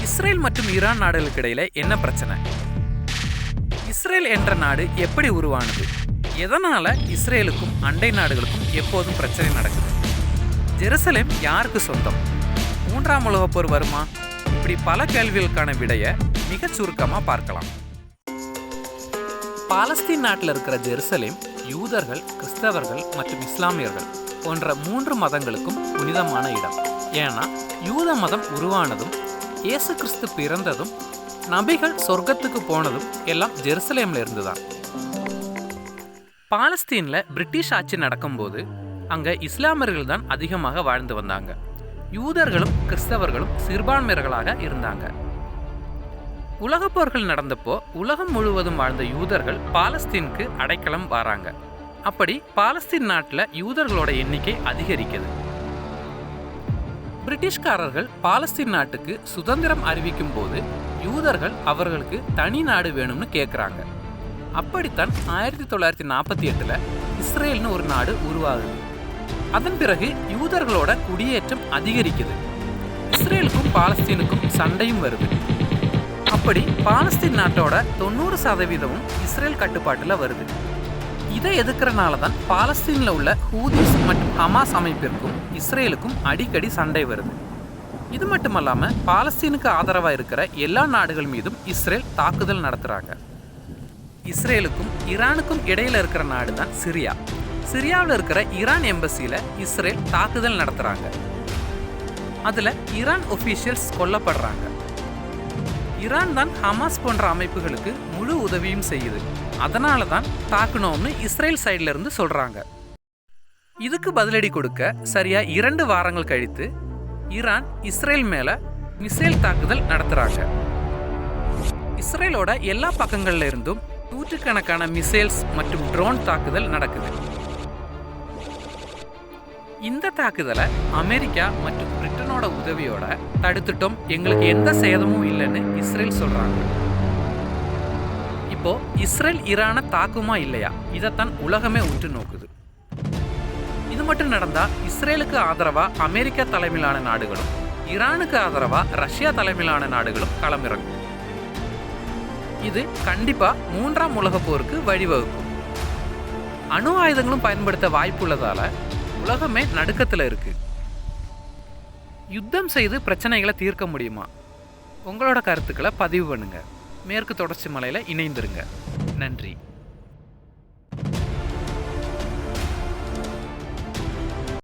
Israel மற்றும் Iran நாடுகளுக்கு இடையில என்ன பிரச்சனை? இஸ்ரேல் என்ற நாடு எப்படி உருவானது? எதனால இஸ்ரேலுக்கும் அண்டை நாடுகளுக்கும் எப்போதும் பிரச்சனை நடக்குது? ஜெருசலேம் யாருக்கு சொந்தம்? மூன்றாம் உலகப் போர் வருமா? இப்படி பல கேள்விகளுக்கான விடையை மிக சுருக்கமாக பார்க்கலாம். பாலஸ்தீன் நாட்டில் இருக்கிற ஜெருசலேம் யூதர்கள், கிறிஸ்தவர்கள் மற்றும் இஸ்லாமியர்கள் போன்ற 3 மதங்களுக்கும் புனிதமான இடம். ஏன்னா யூத மதம் உருவானதும், இயேசு கிறிஸ்து பிறந்ததும், நபிகள் சொர்க்கத்துக்கு போனதும் எல்லாம் ஜெருசலேம்ல இருந்துதான். பாலஸ்தீனில் பிரிட்டிஷ் ஆட்சி நடக்கும்போது அங்கே இஸ்லாமியர்கள் தான் அதிகமாக வாழ்ந்து வந்தாங்க. யூதர்களும் கிறிஸ்தவர்களும் சிறுபான்மையர்களாக இருந்தாங்க. உலகப் போர்கள் நடந்தப்போ உலகம் முழுவதும் வாழ்ந்த யூதர்கள் பாலஸ்தீனுக்கு அடைக்கலம் வராங்க. அப்படி பாலஸ்தீன் நாட்டில் யூதர்களோட எண்ணிக்கை அதிகரிக்குது. பிரிட்டிஷ்காரர்கள் பாலஸ்தீன் நாட்டுக்கு சுதந்திரம் அறிவிக்கும் போது யூதர்கள் அவர்களுக்கு தனி நாடு வேணும்னு கேட்குறாங்க. அப்படித்தான் 1948 இஸ்ரேல்னு ஒரு நாடு உருவாகுது. அதன் பிறகு யூதர்களோட குடியேற்றம் அதிகரிக்குது. இஸ்ரேலுக்கும் பாலஸ்தீனுக்கும் சண்டையும் வருது. அப்படி பாலஸ்தீன் நாட்டோட 90% இஸ்ரேல் கட்டுப்பாட்டில் வருது. இதை எதிர்க்கிறனால தான் பாலஸ்தீனில் உள்ள ஹூதிஸ் மற்றும் ஹமாஸ் அமைப்பிற்கும் இஸ்ரேலுக்கும் அடிக்கடி சண்டை வருது. இது மட்டுமல்லாமல் பாலஸ்தீனுக்கு ஆதரவாக இருக்கிற எல்லா நாடுகள் மீதும் இஸ்ரேல் தாக்குதல் நடத்துகிறாங்க. இஸ்ரேலுக்கும் ஈரானுக்கும் இடையில இருக்கிற நாடு தான் சிரியா. சிரியாவில் இருக்கிற ஈரான் எம்பசியில் இஸ்ரேல் தாக்குதல் நடத்துகிறாங்க. அதில் ஈரான் ஒஃபீஷியல்ஸ் கொல்லப்படுறாங்க. ஈரான் தான் ஹமாஸ் போன்ற அமைப்புகளுக்கு முழு உதவியும் செய்யுது. அதனால தான் தாக்கணும்னு இஸ்ரேல் சைட்ல இருந்து சொல்றாங்க. இதுக்கு பதிலடி கொடுக்க சரியா 2 வாரங்கள் கழித்து ஈரான் இஸ்ரேல் மேல மிசைல் தாக்குதல் நடத்துறாங்க. இஸ்ரேலோட எல்லா பக்கங்கள்ல இருந்தும் நூற்றுக்கணக்கான மிசைல்ஸ் மற்றும் ட்ரோன் தாக்குதல் நடக்குது. இந்த தாக்குதலை அமெரிக்கா மற்றும் பிரிட்டனோட உதவியோட தடுத்துட்டோம், எங்களுக்கு எந்த சேதமும் இல்லைன்னு இஸ்ரேல் சொல்றாங்க. இப்போ இஸ்ரேல் ஈரானை தாக்குமா இல்லையா, இதைத்தான் உலகமே உற்று நோக்குது. இது மட்டும் நடந்தா இஸ்ரேலுக்கு ஆதரவா அமெரிக்கா தலைமையிலான நாடுகளும், ஈரானுக்கு ஆதரவா ரஷ்யா தலைமையிலான நாடுகளும் களமிறங்கும். இது கண்டிப்பா 3ஆம் உலகப் போருக்கு வழிவகுக்கும். அணு ஆயுதங்களும் பயன்படுத்த வாய்ப்புள்ளதால உலகமே நடுக்கத்தில் இருக்கு. யுத்தம் செய்து பிரச்சனைகளை தீர்க்க முடியுமா? உங்களோட கருத்துக்களை பதிவு பண்ணுங்க. மேற்கு தொடர்ச்சி மலையில் இணைந்திருங்க. நன்றி.